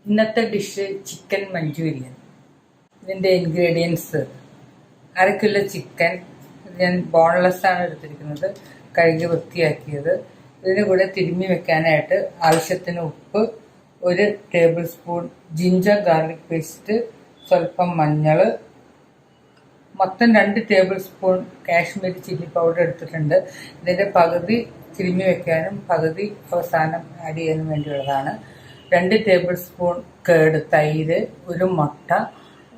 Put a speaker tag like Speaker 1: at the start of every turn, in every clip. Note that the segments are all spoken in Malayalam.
Speaker 1: ഇന്നത്തെ ഡിഷ് ചിക്കൻ മഞ്ചൂരിയൻ. ഇതിൻ്റെ ഇൻഗ്രീഡിയൻസ്: 1/2 കിലോ ചിക്കൻ, ഞാൻ ബോൺലെസ് ആണ് എടുത്തിരിക്കുന്നത്, കഴുകി വൃത്തിയാക്കിയത്. ഇതിന് കൂടെ തിരുമ്മി വെക്കാനായിട്ട് ആവശ്യത്തിന് ഉപ്പ്, 1 table spoon ginger garlic paste, സ്വല്പം മഞ്ഞൾ, മൊത്തം 2 table spoon Kashmiri chilli powder എടുത്തിട്ടുണ്ട്. ഇതിൻ്റെ പകുതി തിരുമ്മി വെക്കാനും പകുതി അവസാനം ആഡ് ചെയ്യാനും വേണ്ടിയുള്ളതാണ്. 2 ടേബിൾ സ്പൂൺ കേട് തൈര്, 1 മുട്ട,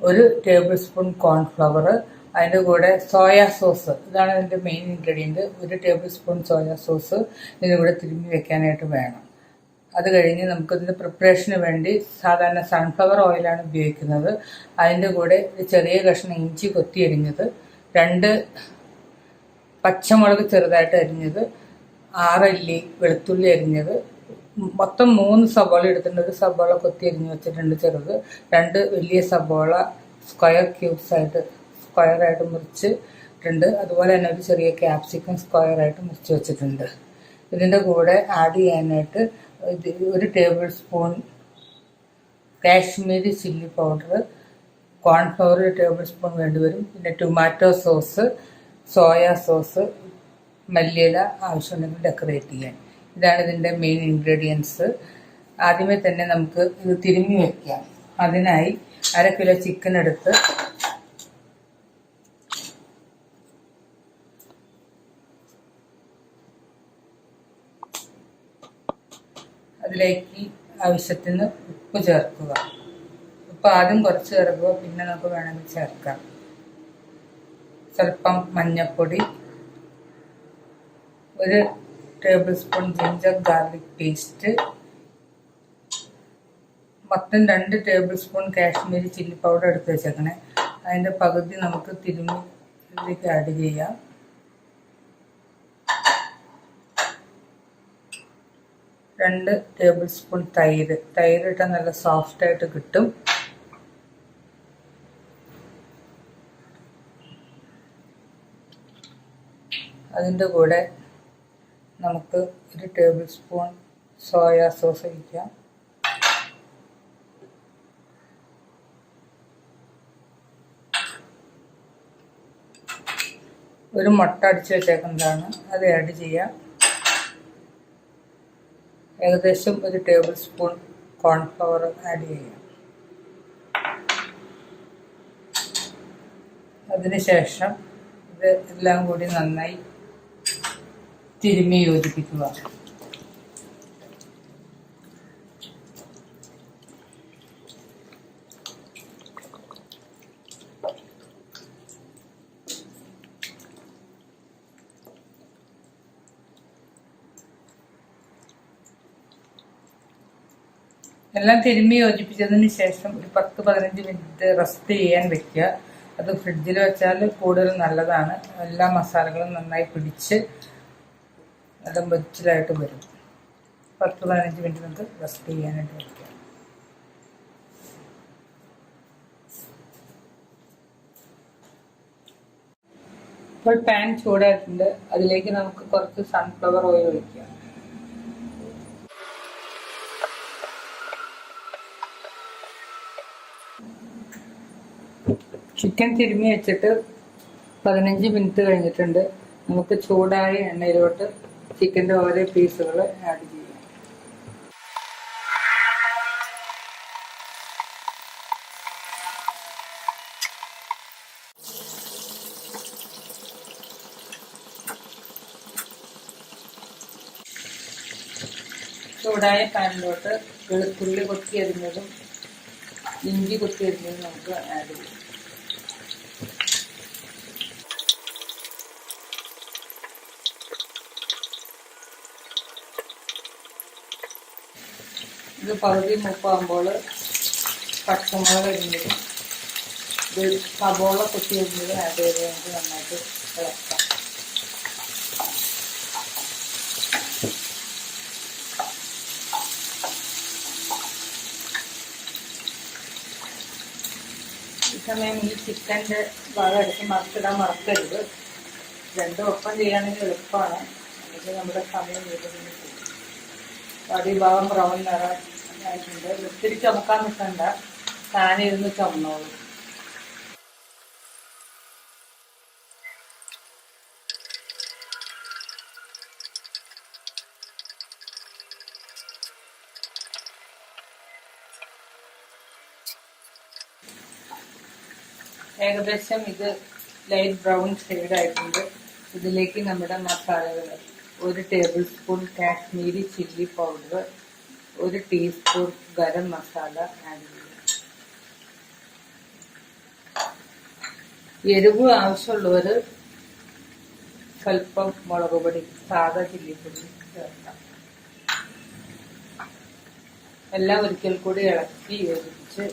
Speaker 1: 1 ടേബിൾ സ്പൂൺ കോൺഫ്ലവർ, അതിൻ്റെ കൂടെ സോയാ സോസ്, ഇതാണ് ഇതിൻ്റെ main ingredient. 1 table spoon soya sauce ഇതിൻ്റെ കൂടെ തിരുമ്മി വെക്കാനായിട്ട് വേണം. അത് കഴിഞ്ഞ് നമുക്കിതിൻ്റെ പ്രിപ്പറേഷന് വേണ്ടി സാധാരണ സൺഫ്ലവർ ഓയിലാണ് ഉപയോഗിക്കുന്നത്. അതിൻ്റെ കൂടെ ചെറിയ കഷ്ണം ഇഞ്ചി കൊത്തി അരിഞ്ഞത്, 2 പച്ചമുളക് ചെറുതായിട്ട് അരിഞ്ഞത്, 6 അല്ലി വെളുത്തുള്ളി അരിഞ്ഞത്, മൊത്തം 3 സബോള എടുത്തിട്ടുണ്ട്. 1 സബോള കൊത്തി അരിഞ്ഞ് വെച്ചിട്ടുണ്ട് ചെറുത്, 2 വലിയ സബോള സ്ക്വയറായിട്ട് മുറിച്ചിട്ടുണ്ട്. അതുപോലെ തന്നെ ഒരു ചെറിയ ക്യാപ്സിക്കം സ്ക്വയറായിട്ട് മുറിച്ച് വെച്ചിട്ടുണ്ട്. ഇതിൻ്റെ കൂടെ ആഡ് ചെയ്യാനായിട്ട് 1 table spoon Kashmiri chilli powder, cornflour 1 table spoon വേണ്ടിവരും. പിന്നെ ടൊമാറ്റോ സോസ്, സോയാ സോസ്, മല്ലിയില ആവശ്യമുണ്ടെങ്കിൽ ഡെക്കറേറ്റ് ചെയ്യാൻ. ഇതാണ് ഇതിൻ്റെ മെയിൻ ഇൻഗ്രീഡിയൻസ്. ആദ്യമേ തന്നെ നമുക്ക് ഇത് തിരുമ്മി വയ്ക്കാം. അതിനായി 1/2 കിലോ ചിക്കൻ എടുത്ത് അതിലേക്ക് ആവശ്യത്തിന് ഉപ്പ് ചേർക്കുക. ഉപ്പ് ആദ്യം കുറച്ച് ചേർക്കുക, പിന്നെ നമുക്ക് വേണമെങ്കിൽ ചേർക്കാം. സ്വല്പം മഞ്ഞൾപ്പൊടി, 1 table spoon ginger garlic paste, മൊത്തം 2 table spoon Kashmiri chilli powder എടുത്ത് വെച്ചേക്കണേ. അതിൻ്റെ പകുതി നമുക്ക് തിരുമ്മി ഇതിലേക്ക് ആഡ് ചെയ്യാം. 2 ടേബിൾ സ്പൂൺ തൈര് ഇട്ടാൽ നല്ല സോഫ്റ്റായിട്ട് കിട്ടും. അതിൻ്റെ കൂടെ നമുക്ക് 1 ടേബിൾ സ്പൂൺ സോയാ സോസ് ഒഴിക്കാം. ഒരു മുട്ട അടിച്ച് വെച്ചേക്കുന്നതാണ്, അത് ആഡ് ചെയ്യാം. ഏകദേശം 1 ടേബിൾ സ്പൂൺ കോൺഫ്ലവർ ആഡ് ചെയ്യാം. അതിനുശേഷം ഇത് എല്ലാം കൂടി നന്നായി തിരുമ്മി യോജിപ്പിക്കുക. എല്ലാം തിരുമ്മി യോജിപ്പിച്ചതിന് ശേഷം ഒരു 10-15 മിനിറ്റ് റെസ്റ്റ് ചെയ്യാൻ വെക്കുക. അത് ഫ്രിഡ്ജിൽ വെച്ചാൽ കൂടുതൽ നല്ലതാണ്. എല്ലാ മസാലകളും നന്നായി പിടിച്ച് നല്ല മൊരിച്ചിലായിട്ട് വരും. 10-15 മിനിറ്റ് നമുക്ക് റെസ്റ്റ് ചെയ്യാനായിട്ട് വയ്ക്കുക. ഇപ്പോൾ പാൻ ചൂടായിട്ടുണ്ട്. അതിലേക്ക് നമുക്ക് കുറച്ച് സൺഫ്ലവർ ഓയിൽ ഒഴിക്കുക. ചിക്കൻ തിരുമ്മി വെച്ചിട്ട് 15 മിനിറ്റ് കഴിഞ്ഞിട്ടുണ്ട്. നമുക്ക് ചൂടായ എണ്ണയിലോട്ട് ചിക്കൻ്റെ ഓരോ പീസുകൾ ആഡ് ചെയ്യാം. ചൂടായ പാനിലോട്ട് വെളുത്തുള്ളി കൊത്തി അരിഞ്ഞതും ഇഞ്ചി കൊത്തി അരിഞ്ഞതും നമുക്ക് ആഡ് ചെയ്യാം. ഇത് പകുതി മൂപ്പാകുമ്പോൾ പച്ചമുളക് അരിഞ്ഞതും സബോള കൊത്തി അരിഞ്ഞതും ആഡ് ചെയ്ത് നമുക്ക് നന്നായിട്ട് ഇളക്കാം. ഈ സമയം ഈ ചിക്കൻ്റെ ഭാഗം എടുത്ത് മറിച്ചിടാൻ മറക്കരുത്. രണ്ടും ഒപ്പം ചെയ്യുകയാണെങ്കിൽ എളുപ്പമാണ്. അല്ലെങ്കിൽ നമ്മുടെ സമയം വീട്ടിൽ അടിഭാഗം ബ്രൗൺ നിറം ആയിട്ടുണ്ട്. ഒത്തിരി ചുമക്കാൻ നിൽക്കണ്ട, താനിരുന്ന് ചുമന്നോളൂ. ഏകദേശം ഇത് ലൈറ്റ് ബ്രൗൺ ഷെയ്ഡായിട്ടുണ്ട്. ഇതിലേക്ക് നമ്മുടെ മസാലകൾ: 1 table spoon Kashmiri chilli powder, 1 teaspoon garam masala add ചെയ്യുക. എരിവ് ആവശ്യമുള്ളവർ സ്വല്പം മുളക് പൊടി, സാധാ ചില്ലിപ്പൊടി ചേർക്കാം. എല്ലാം ഒരിക്കൽ കൂടി ഇളക്കി യോജിപ്പിച്ച്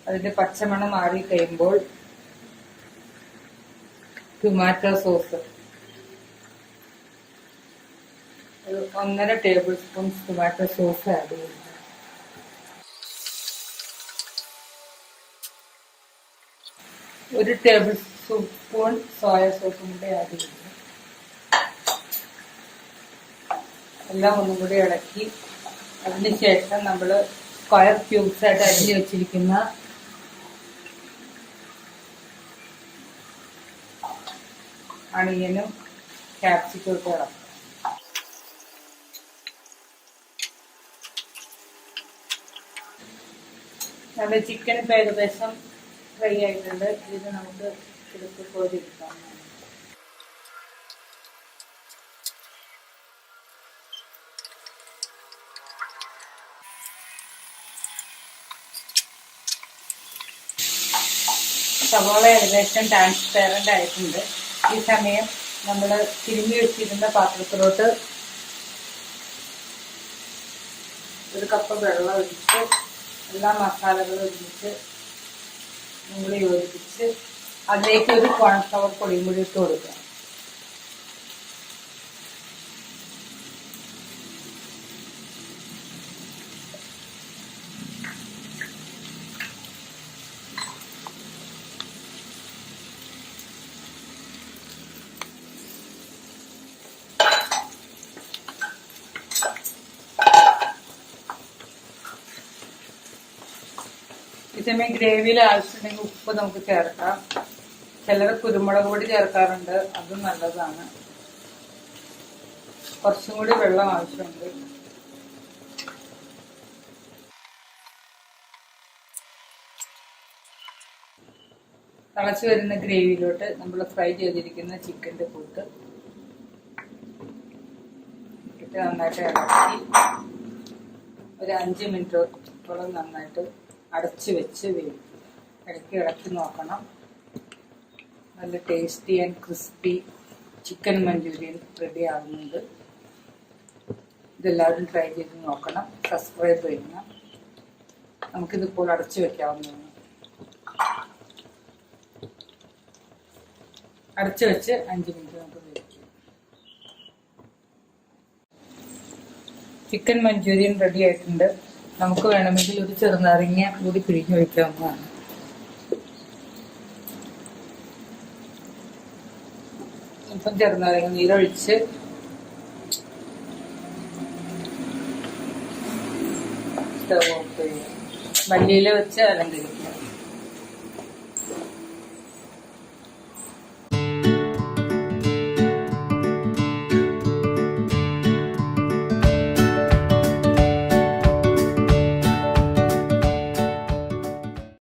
Speaker 1: അതിന്റെ പച്ചമണം മാറി കഴിയുമ്പോൾ tomato sauce, 1.5 table spoon tomato sauce add ചെയ്യുക. ഒരു ടേബിൾ സ്പൂൺ സോയ സോസും കൂടി ആഡ് ചെയ്യുക. എല്ലാം ഒന്നും കൂടി ഇളക്കി അതിനുശേഷം നമ്മൾ സ്ക്വയർ ക്യൂബ്സ് ആയിട്ട് അരിഞ്ഞു വെച്ചിരിക്കുന്ന അണിയനും ക്യാപ്സിക്കും ഒക്കെ ഇളക്കാം. നമ്മുടെ ചിക്കൻ ഇപ്പം ഏകദേശം ഫ്രൈ ആയിട്ടുണ്ട്. ഇത് നമുക്ക് എടുത്ത് കോരിയെടുക്കാം. സവാള ഏകദേശം ട്രാൻസ്പെറന്റ് ആയിട്ടുണ്ട്. ഈ സമയം നമ്മൾ തിരുമ്മി വെച്ചിരുന്ന പാത്രത്തിലോട്ട് 1 കപ്പ് വെള്ളം ഒഴിച്ച് എല്ലാ മസാലകളും ഒരുമിച്ച് നമ്മൾ യോജിപ്പിച്ച് അതിലേക്ക് 1 കോൺഫ്ലവർ പൊടിയും കൂടി ഇട്ട് കൊടുക്കുക. ഈ സമയം ഗ്രേവിയിൽ ആവശ്യമുണ്ടെങ്കിൽ ഉപ്പ് നമുക്ക് ചേർക്കാം. ചിലർ കുരുമുളക് പൊടി ചേർക്കാറുണ്ട്, അതും നല്ലതാണ്. കുറച്ചും കൂടി വെള്ളം ആവശ്യമുണ്ട്. തിളച്ചു വരുന്ന ഗ്രേവിയിലോട്ട് നമ്മൾ ഫ്രൈ ചെയ്തിരിക്കുന്ന ചിക്കൻ്റെ കൂട്ട് ഇട്ട് നന്നായിട്ട് ഇളക്കി ഒരു 5 മിനിറ്റോളം നന്നായിട്ട് അടച്ചു വെച്ച് വേവിക്കും. ഇടയ്ക്ക് ഇളക്കി നോക്കണം. നല്ല tasty and crispy chicken manchurian ready ആകുന്നുണ്ട്. ഇതെല്ലാവരും ട്രൈ ചെയ്ത് നോക്കണം, സബ്സ്ക്രൈബ് ചെയ്യണം. നമുക്കിതിപ്പോൾ അടച്ചു വെക്കാവുന്നതാണ്. അടച്ചു വെച്ച് 5 മിനിറ്റ് നമുക്ക് വേവിക്കാം. ചിക്കൻ മഞ്ചൂരിയൻ റെഡി ആയിട്ടുണ്ട്. നമുക്ക് വേണമെങ്കിൽ ഒരു ചെറുനാരങ്ങ കൂടി പിഴിഞ്ഞ് ഒഴിക്കാവുന്നതാണ്. ഇപ്പം ചെറുനാരങ്ങ നീരൊഴിച്ച് സ്റ്റവ് ഓഫ് ചെയ്യുക. മല്ലിയില വെച്ച് അലങ്കരിക്കുക.